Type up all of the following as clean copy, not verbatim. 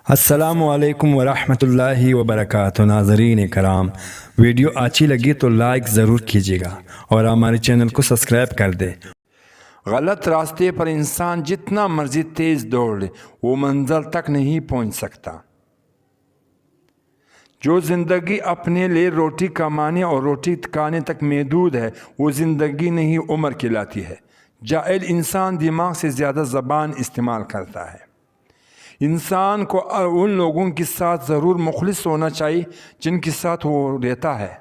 السلام علیکم ورحمۃ اللہ وبرکاتہ۔ ناظرین کرام، ویڈیو اچھی لگی تو لائک ضرور کیجیے گا اور ہمارے چینل کو سبسکرائب کر دے۔ غلط راستے پر انسان جتنا مرضی تیز دوڑ لے وہ منزل تک نہیں پہنچ سکتا۔ جو زندگی اپنے لیے روٹی کمانے اور روٹی کھانے تک محدود ہے وہ زندگی نہیں عمر کہلاتی ہے۔ جاہل انسان دماغ سے زیادہ زبان استعمال کرتا ہے۔ انسان کو ان لوگوں کے ساتھ ضرور مخلص ہونا چاہیے جن کے ساتھ وہ رہتا ہے۔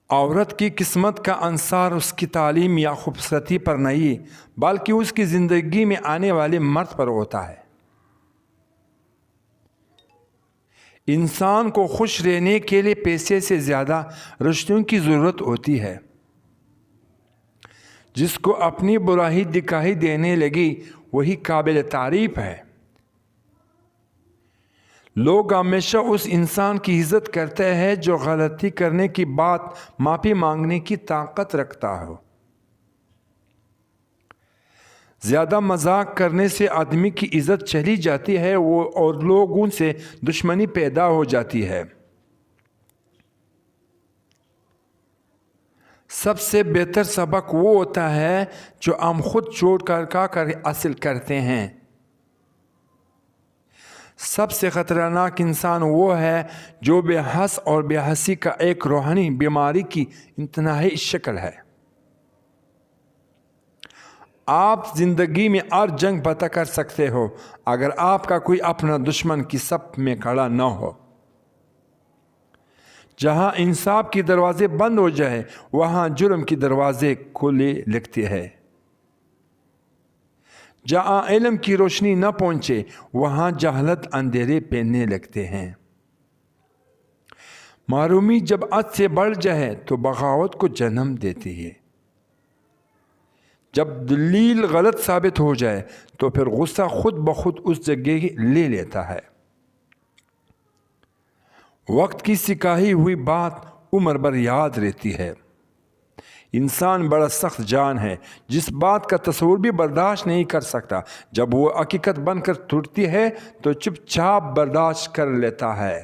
عورت کی قسمت کا انحصار اس کی تعلیم یا خوبصورتی پر نہیں بلکہ اس کی زندگی میں آنے والے مرد پر ہوتا ہے۔ انسان کو خوش رہنے کے لیے پیسے سے زیادہ رشتوں کی ضرورت ہوتی ہے۔ جس کو اپنی برائی دکھائی دینے لگی وہی قابل تعریف ہے۔ لوگ ہمیشہ اس انسان کی عزت کرتے ہیں جو غلطی کرنے کے بعد معافی مانگنے کی طاقت رکھتا ہو۔ زیادہ مذاق کرنے سے آدمی کی عزت چلی جاتی ہے اور لوگوں سے دشمنی پیدا ہو جاتی ہے۔ سب سے بہتر سبق وہ ہوتا ہے جو ہم خود چھوڑ کر حاصل کرتے ہیں۔ سب سے خطرناک انسان وہ ہے جو بے حس اور بے حسی کا ایک روحانی بیماری کی انتہائی شکل ہے۔ آپ زندگی میں ہر جنگ فتح کر سکتے ہو اگر آپ کا کوئی اپنا دشمن کی صف میں کھڑا نہ ہو۔ جہاں انصاف کے دروازے بند ہو جائے وہاں جرم کے دروازے کھلے لگتے ہیں۔ جہاں علم کی روشنی نہ پہنچے وہاں جہالت اندھیرے پھیلنے لگتے ہیں۔ محرومی جب حد سے بڑھ جائے تو بغاوت کو جنم دیتی ہے۔ جب دلیل غلط ثابت ہو جائے تو پھر غصہ خود بخود اس جگہ لے لیتا ہے۔ وقت کی سکھائی ہوئی بات عمر بھر یاد رہتی ہے۔ انسان بڑا سخت جان ہے جس بات کا تصور بھی برداشت نہیں کر سکتا، جب وہ حقیقت بن کر ٹوٹتی ہے تو چپ چاپ برداشت کر لیتا ہے۔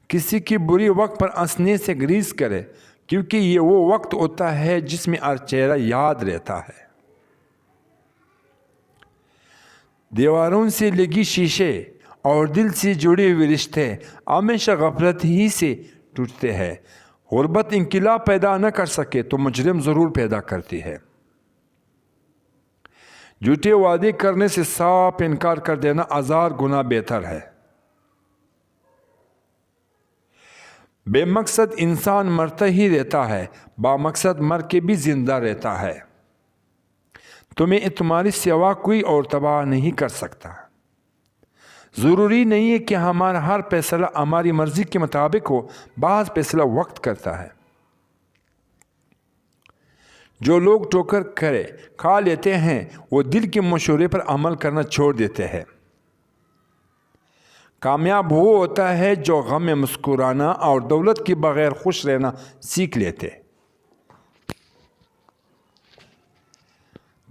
کسی کی بری وقت پر ہنسنے سے گریز کرے کیونکہ یہ وہ وقت ہوتا ہے جس میں ہر چہرہ یاد رہتا ہے۔ دیواروں سے لگی شیشے اور دل سے جڑے ہوئے رشتے ہمیشہ غفلت ہی سے ٹوٹتے ہیں۔ غربت انقلاب پیدا نہ کر سکے تو مجرم ضرور پیدا کرتی ہے۔ جھوٹے وعدے کرنے سے صاف انکار کر دینا ہزار گنا بہتر ہے۔ بے مقصد انسان مرتا ہی رہتا ہے، با مقصد مر کے بھی زندہ رہتا ہے۔ تمہیں تمہاری سوا کوئی اور تباہ نہیں کر سکتا۔ ضروری نہیں ہے کہ ہمارا ہر فیصلہ ہماری مرضی کے مطابق ہو، بعض فیصلہ وقت کرتا ہے۔ جو لوگ ٹھوکر کھا لیتے ہیں وہ دل کے مشورے پر عمل کرنا چھوڑ دیتے ہیں۔ کامیاب وہ ہوتا ہے جو غم میں مسکرانا اور دولت کے بغیر خوش رہنا سیکھ لیتے۔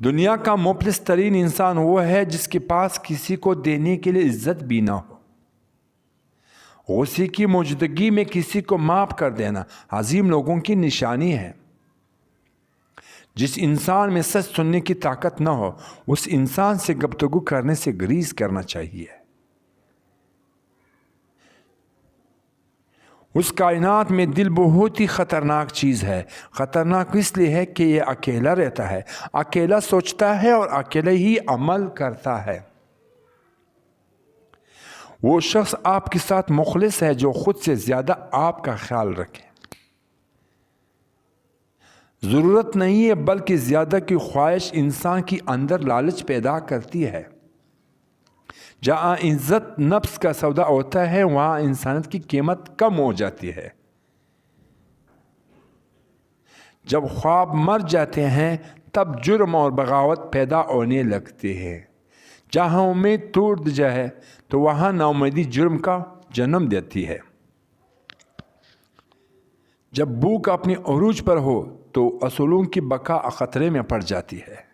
دنیا کا مفلس ترین انسان وہ ہے جس کے پاس کسی کو دینے کے لیے عزت بھی نہ ہو۔ غصے کی موجودگی میں کسی کو معاف کر دینا عظیم لوگوں کی نشانی ہے۔ جس انسان میں سچ سننے کی طاقت نہ ہو اس انسان سے گفتگو کرنے سے گریز کرنا چاہیے۔ اس کائنات میں دل بہت ہی خطرناک چیز ہے۔ خطرناک اس لیے ہے کہ یہ اکیلا رہتا ہے، اکیلا سوچتا ہے اور اکیلا ہی عمل کرتا ہے۔ وہ شخص آپ کے ساتھ مخلص ہے جو خود سے زیادہ آپ کا خیال رکھے۔ ضرورت نہیں ہے بلکہ زیادہ کی خواہش انسان کی اندر لالچ پیدا کرتی ہے۔ جہاں عزت نفس کا سودا ہوتا ہے وہاں انسانیت کی قیمت کم ہو جاتی ہے۔ جب خواب مر جاتے ہیں تب جرم اور بغاوت پیدا ہونے لگتے ہیں۔ جہاں امید ٹوٹ جائے تو وہاں ناامیدی جرم کا جنم دیتی ہے۔ جب بھوک اپنی عروج پر ہو تو اصولوں کی بقا خطرے میں پڑ جاتی ہے۔